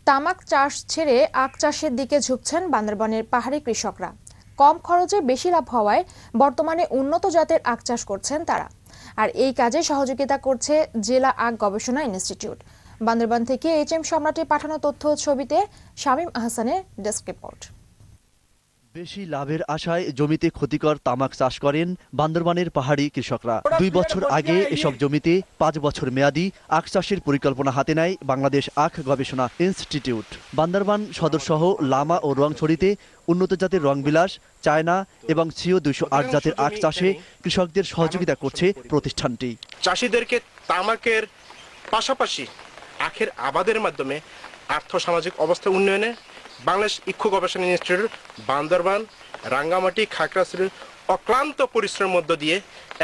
তামাক চাষ ছেড়ে আখ চাষের দিকে ঝুঁকছেন বান্দরবানের পাহাড়ি কৃষকরা। কম খরচে বেশি লাভ হওয়ায় বর্তমানে উন্নত জাতের আখ চাষ করছেন তারা। আর এই কাজে সহযোগিতা করছে জেলা আখ গবেষণা ইনস্টিটিউট। বান্দরবান থেকে HM সম্রাটের পাঠানো তথ্য ছবিতে শামীম আহসানের ডেস্ক রিপোর্ট। বেশি লাভের আশায় জমিতে ক্ষতিকর তামাক চাষ করেন বান্দরবানের পাহাড়ি কৃষকরা। 2 বছর আগে এসব জমিতে 5 বছর মেয়াদী আখ চাষের পরিকল্পনা হাতে নেয় বাংলাদেশ আখ গবেষণা ইনস্টিটিউট। বান্দরবান সদরসহ লামা ও রংছড়িতে উন্নত জাতের রংবিলাস, চায়না এবং CO 208 জাতের আখ চাষে কৃষকদের সহযোগিতা করছে প্রতিষ্ঠানটি। চাষিদেরকে তামাকের পাশাপাশি আখের আবাদের মাধ্যমে আর্থসামাজিক অবস্থা উন্নয়নে বাংলাদেশ ইক্ষু গবেষণা ইনস্টিটিউট বান্দরবান, রাঙ্গামাটি, খাগড়াছড়ির অক্লান্ত পরিশ্রমের মধ্য দিয়ে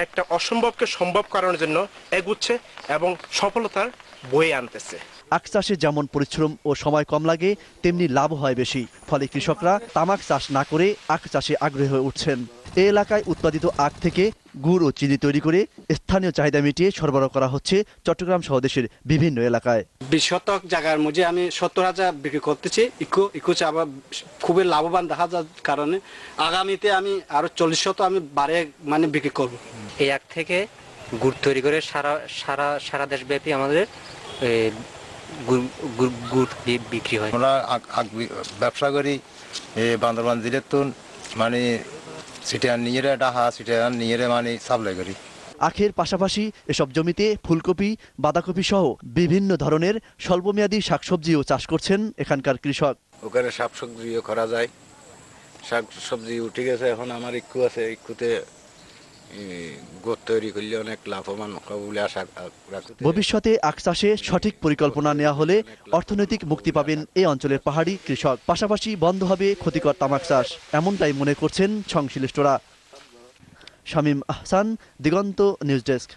একটা অসম্ভবকে সম্ভব করার জন্য এগুচ্ছে এবং সফলতার বয়ে আনতেছে। আখ চাষে যেমন পরিশ্রম ও সময় কম লাগে, তেমনি লাভ হয় বেশি। ফলে কৃষকরা তামাক চাষ না করে আখ চাষে আগ্রহী হয়ে উঠছেন। এই এলাকায় উৎপাদিত আখ থেকে গুড় ও চিনি তৈরি করে স্থানীয় চাহিদা মিটিয়ে সরবরাহ করা হচ্ছে চট্টগ্রাম সহ দেশের বিভিন্ন এলাকায়। 20 শতক জায়গার মধ্যে আমি 70,000 বিক্রি করতেছি। ইকো চাবা খুবই লাভবান দেখা যার কারণে আগামীতে আমি আরো 40 শতক আমি বাড়ে বিক্রি করব। এই আখ থেকে গুড় তৈরি করে সারা দেশব্যাপী আমাদের গুড় বিক্রি হয়। আমরা ব্যবসা করি বান্দরবান জেলার তো সিটিয়ান নিয়ে ডাহা সিটিয়ান নিয়ে সাপ্লাই করি। আখের পাশাপাশি এসব জমিতে ফুলকপি, বাঁধাকপি সহ বিভিন্ন ধরনের স্বল্পমেয়াদী শাকসবজিও চাষ করছেন এখানকার কৃষক। ওখানে শাকসবজিও করা যায়, শাকসবজি উঠে গেছে। এখন আমার ইক্কু আছে, ইক্কুতে গোট তৈরি করলে অনেক লাভবান বলে আশা রাখছি। ভবিষ্যতে আখ চাষে সঠিক পরিকল্পনা নেওয়া হলে অর্থনৈতিক মুক্তি পাবেন এই অঞ্চলের পাহাড়ি কৃষক। পাশাপাশি বন্ধ হবে ক্ষতিকর তামাক চাষ, এমনটাই মনে করছেন সংশ্লিষ্টরা। শামীম আহসান, দিগন্ত নিউজ ডেস্ক।